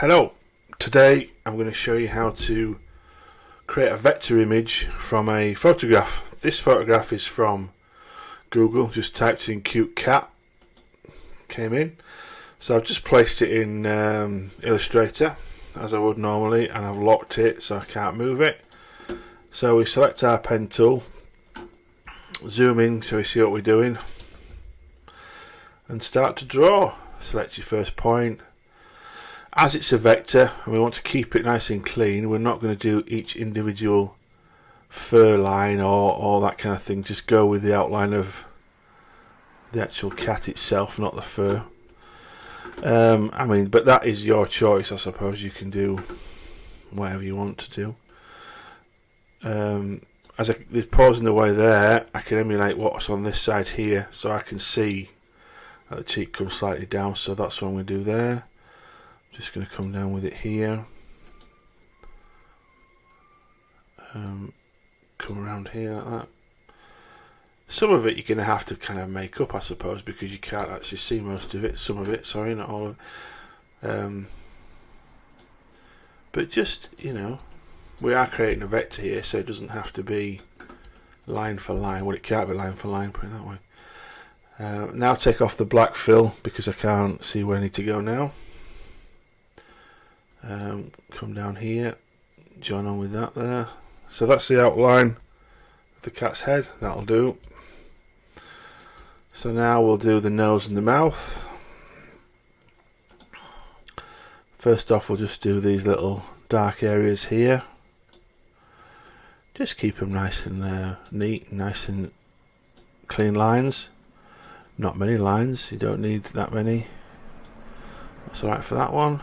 Hello, today I'm going to show you how to create a vector image from a photograph. This photograph is from Google, just typed in cute cat, came in. So I've just placed it in Illustrator as I would normally, and I've locked it so I can't move it. So we select our pen tool, zoom in so we see what we're doing, and start to draw. Select your first point. As it's a vector and we want to keep it nice and clean, we're not going to do each individual fur line or that kind of thing. Just go with the outline of the actual cat itself, not the fur. But that is your choice. I suppose you can do whatever you want to do. As there's pausing away there, I can emulate what's on this side here, so I can see that the cheek comes slightly down. So that's what I'm going to do there. Just going to come down with it here, come around here like that. Some of it you're going to have to kind of make up, I suppose, because you can't actually see most of it. Some of it, sorry, not all of it. But just, we are creating a vector here, so it doesn't have to be line for line. Well, it can't be line for line, put it that way. Now take off the black fill because I can't see where I need to go now. Come down here, join on with that there. So that's the outline of the cat's head. That'll do. So now we'll do the nose and the mouth. First off, we'll just do these little dark areas here. Just keep them nice and neat, nice and clean lines. Not many lines, you don't need that many. That's alright for that one.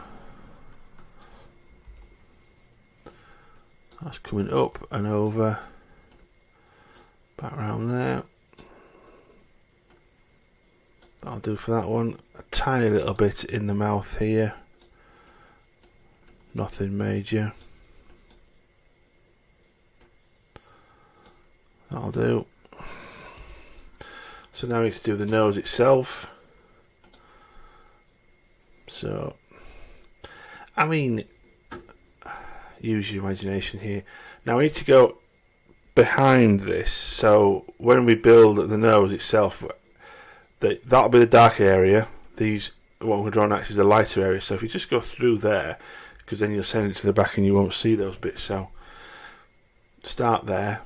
That's coming up and over, back around there. That'll do for that one. A tiny little bit in the mouth here. Nothing major. That'll do. So now we need to do the nose itself. So, use your imagination here. Now we need to go behind this, so when we build the nose itself, that'll be the dark area. What we're drawing next is the lighter area, so if you just go through there, because then you'll send it to the back and you won't see those bits. So start there.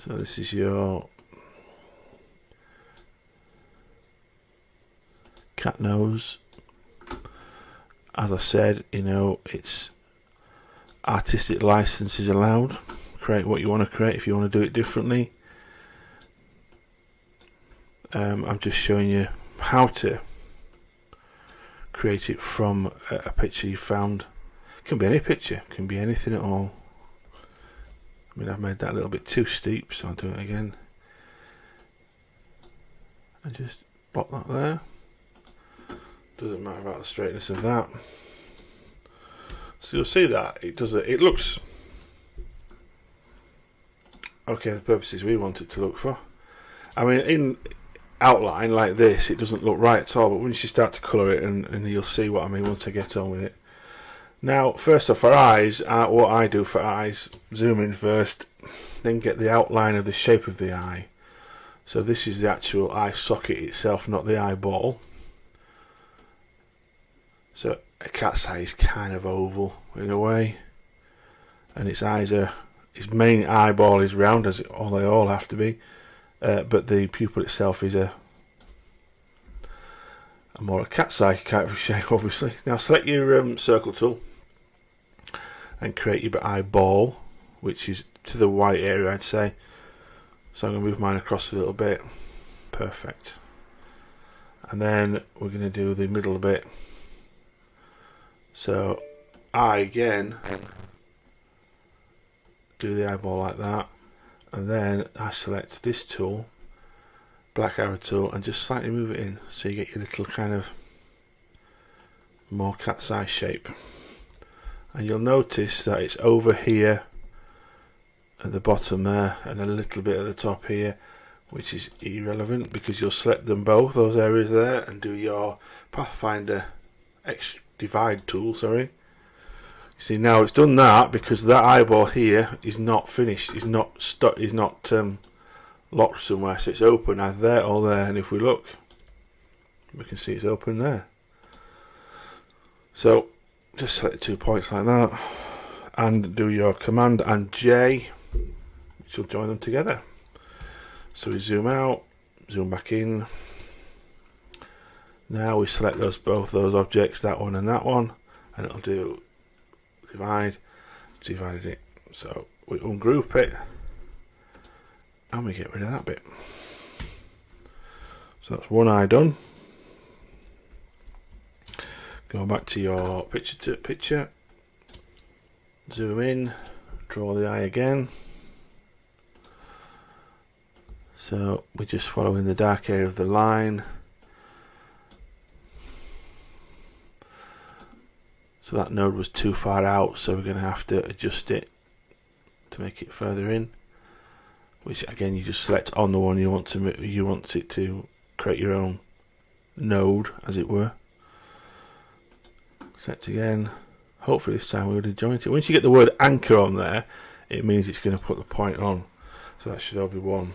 So this is your cat nose. As I said, it's artistic license is allowed. Create what you want to create if you want to do it differently. I'm just showing you how to create it from a picture you found. It can be any picture, it can be anything at all. I've made that a little bit too steep, so I'll do it again. And just block that there. Doesn't matter about the straightness of that. So you'll see that it looks okay for the purposes we want it to look for. In outline like this it doesn't look right at all, but once you start to colour it and you'll see what I mean once I get on with it. Now first off, for eyes, what I do for eyes, zoom in first, then get the outline of the shape of the eye. So this is the actual eye socket itself, not the eyeball. So a cat's eye is kind of oval in a way, and its main eyeball is round, as they all have to be, but the pupil itself is a more a cat's eye kind of shape, obviously. Now select your circle tool and create your eyeball, which is to the white area, I'd say. So I'm going to move mine across a little bit. Perfect. And then we're going to do the middle bit. So I again do the eyeball like that, and then I select this tool, black arrow tool, and just slightly move it in so you get your little kind of more cat's eye shape. And you'll notice that it's over here at the bottom there and a little bit at the top here, which is irrelevant because you'll select them both, those areas there, and do your Pathfinder X divide tool, sorry. See, now it's done that because that eyeball here is not finished, is not stuck, is not locked somewhere, so it's open either there or there. And if we look, we can see it's open there. So just select 2 points like that and do your Command and J, which will join them together. So we zoom out, zoom back in. Now we select both those objects, that one and that one, and it'll do divide, divided it. So we ungroup it and we get rid of that bit. So that's one eye done. Go back to your picture, zoom in, draw the eye again. So we're just following the dark area of the line. So that node was too far out, so we're going to have to adjust it to make it further in. Which again, you just select on the one you want it to create your own node, as it were. Select again. Hopefully this time we would have joined it. Once you get the word anchor on there, it means it's going to put the point on. So that should all be one.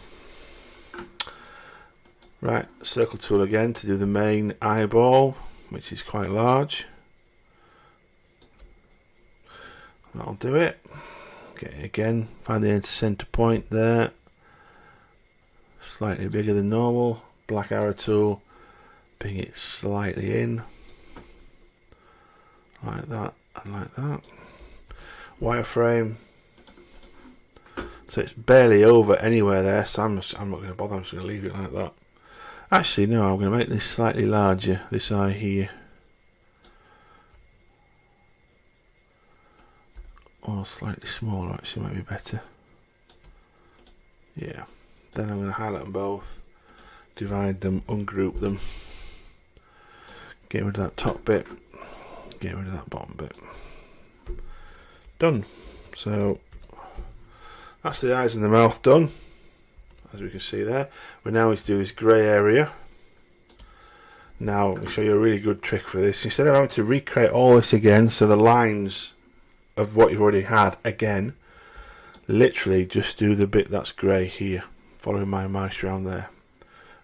Right, circle tool again to do the main eyeball, which is quite large. That'll do it. Okay, again, find the center point there. Slightly bigger than normal. Black arrow tool, bring it slightly in. Like that and like that. Wireframe. So it's barely over anywhere there, so I'm not going to bother, I'm just going to leave it like that. Actually, no, I'm going to make this slightly larger, this eye here. Or slightly smaller, actually, might be better. Yeah. Then I'm going to highlight them both, divide them, ungroup them, get rid of that top bit, get rid of that bottom bit. Done. So that's the eyes and the mouth done, as we can see there. We now need to do this grey area. Now I'll show you a really good trick for this. Instead of having to recreate all this again, so the lines of what you've already had again, literally just do the bit that's grey here, following my mouse around there,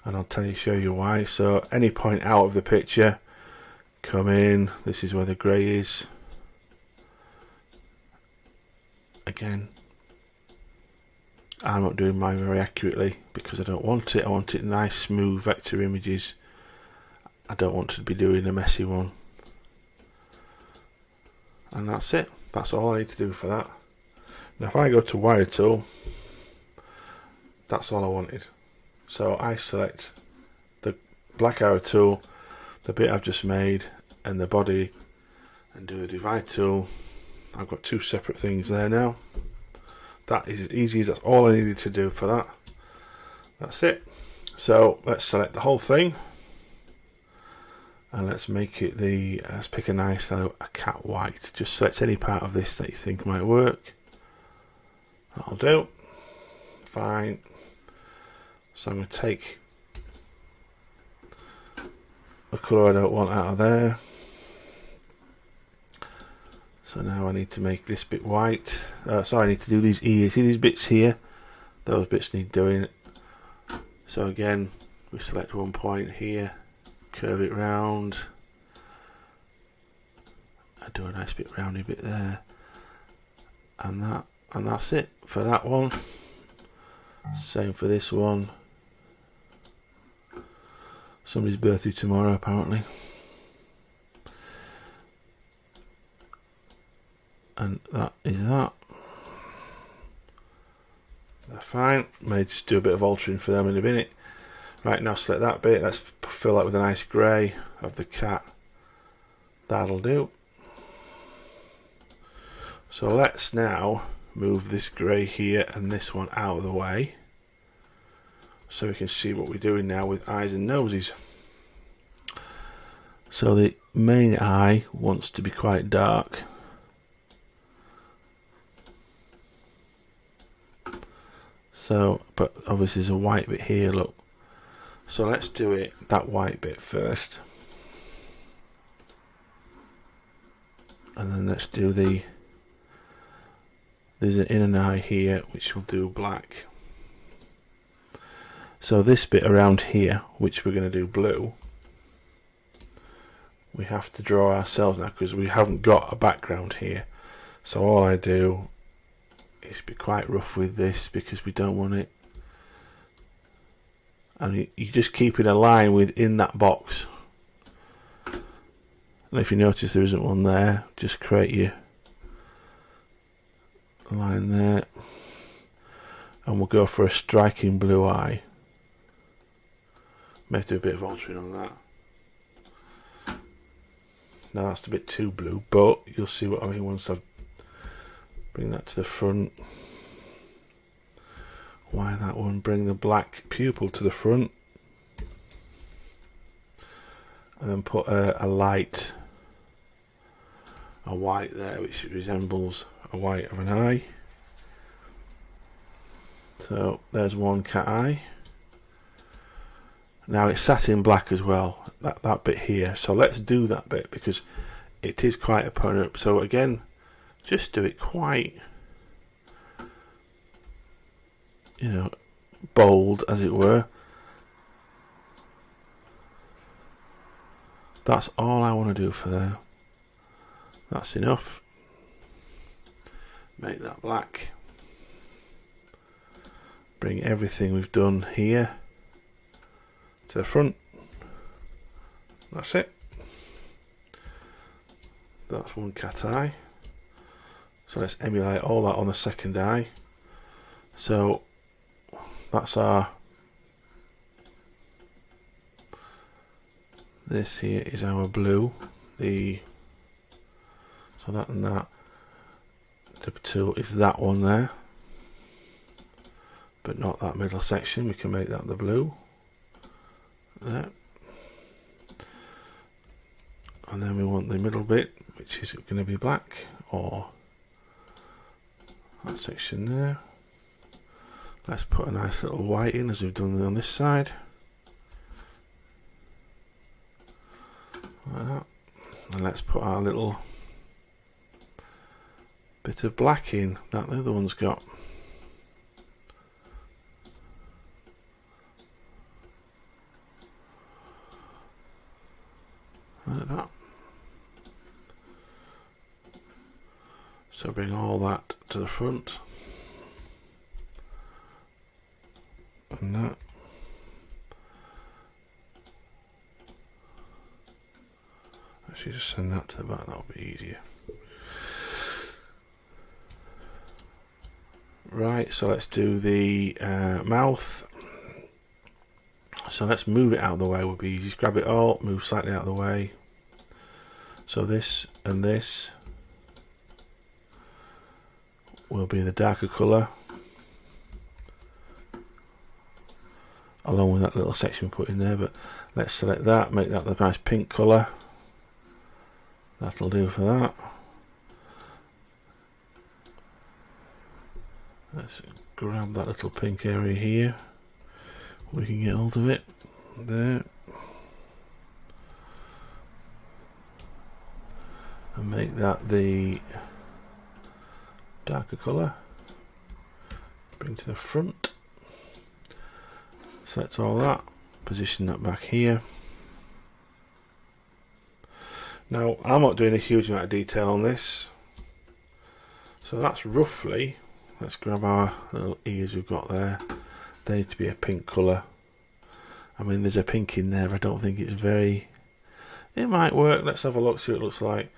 and I'll show you why. So any point out of the picture, come in, this is where the grey is. Again, I'm not doing mine very accurately because I don't want it. I want it nice, smooth vector images. I don't want to be doing a messy one. And that's it. That's all I need to do for that. Now if I go to wire tool, that's all I wanted. So I select the black arrow tool, the bit I've just made, and the body, and do the divide tool. I've got two separate things there now. That is as easy as that's all I needed to do for that. That's it. So let's select the whole thing, and let's make it let's pick a nice a cat white. Just select any part of this that you think might work. That'll do. Fine. So I'm going to take the colour I don't want out of there. So now I need to make this bit white. Sorry, I need to do these ears. See these bits here? Those bits need doing. So again, we select one point here, curve it round. I do a nice bit roundy bit there, and that's it for that one. Same for this one. Somebody's birthday tomorrow, apparently. And that is that. They're fine. May just do a bit of altering for them in a minute. Right, now select that bit. Let's fill that with a nice grey of the cat. That'll do. So let's now move this grey here and this one out of the way, so we can see what we're doing now with eyes and noses. So the main eye wants to be quite dark. So, but obviously there's a white bit here, look. So let's do it, that white bit first. and then let's do there's an inner eye here which will do black. So this bit around here, which we're going to do blue, we have to draw ourselves now because we haven't got a background here. So all I do is be quite rough with this because we don't want it, and you just keep it a line within that box. And if you notice there isn't one there, just create your line there, and we'll go for a striking blue eye. May have to do a bit of altering on that. Now that's a bit too blue, but you'll see what I mean once I bring that to the front. Why that one? Bring the black pupil to the front, and then put a light, a white there, which resembles a white of an eye. So there's one cat eye. Now it's sat in black as well, that bit here. So let's do that bit because it is quite apparent. So again, just do it quite, you know, bold as it were. That's all I want to do for there. That's enough. Make that black. Bring everything we've done here to the front. That's it. That's one cat eye. So let's emulate all that on the second eye. So that's our, this here is our blue. So that and that. Step 2 is that one there, but not that middle section. We can make that the blue there, and then we want the middle bit, which is going to be black, or that section there. Let's put a nice little white in as we've done on this side, like that. And let's put our little bit of black in that the other one's got. Like that. So bring all that to the front, and that. Actually, just send that to the back, that'll be easier. Right, so let's do the mouth. So let's move it out of the way, will be easy. Just grab it all, move slightly out of the way. So this and this will be the darker colour, along with that little section we put in there, but let's select that, make that the nice pink colour. That'll do for that. Let's grab that little pink area here. We can get hold of it there and make that the darker colour. Bring to the front. Select all that. Position that back here. Now I'm not doing a huge amount of detail on this, so that's roughly. Let's grab our little ears we've got there. They need to be a pink colour. I mean, there's a pink in there. I don't think it's very. It might work. Let's have a look, see what it looks like.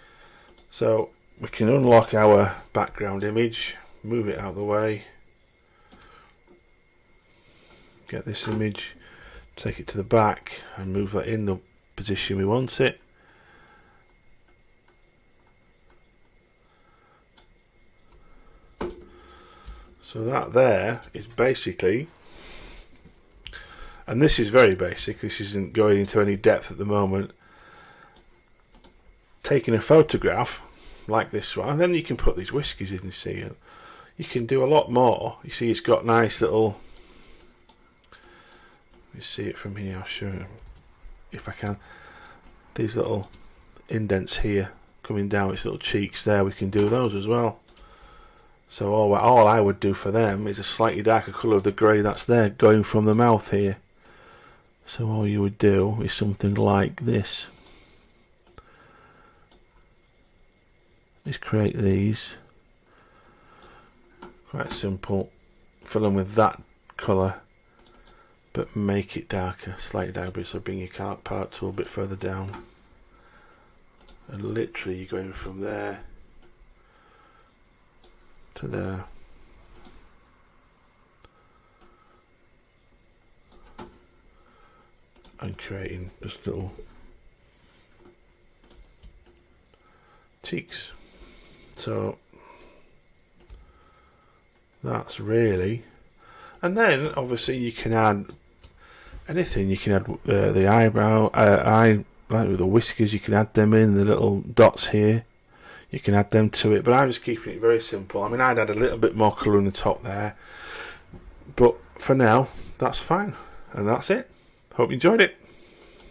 So we can unlock our background image, move it out of the way, get this image, take it to the back, and move that in the position we want it. So that there is basically, and this is very basic, this isn't going into any depth at the moment, taking a photograph like this one, and then you can put these whiskers in, you see, and you can do a lot more. You see it's got nice little, you see it from here, I'll show you if I can, these little indents here coming down its little cheeks there, we can do those as well. So all I would do for them is a slightly darker colour of the grey that's there going from the mouth here. So all you would do is something like this. Just create these. Quite simple. Fill them with that colour, but make it darker, slightly darker. So bring your palette tool a bit further down. And literally you're going from there to there. And creating just little cheeks. So that's really, and then obviously you can add anything. You can add the eyebrow, like with the whiskers, you can add them in, the little dots here, you can add them to it, but I'm just keeping it very simple. I mean, I'd add a little bit more colour on the top there, but for now that's fine, and that's it. Hope you enjoyed it.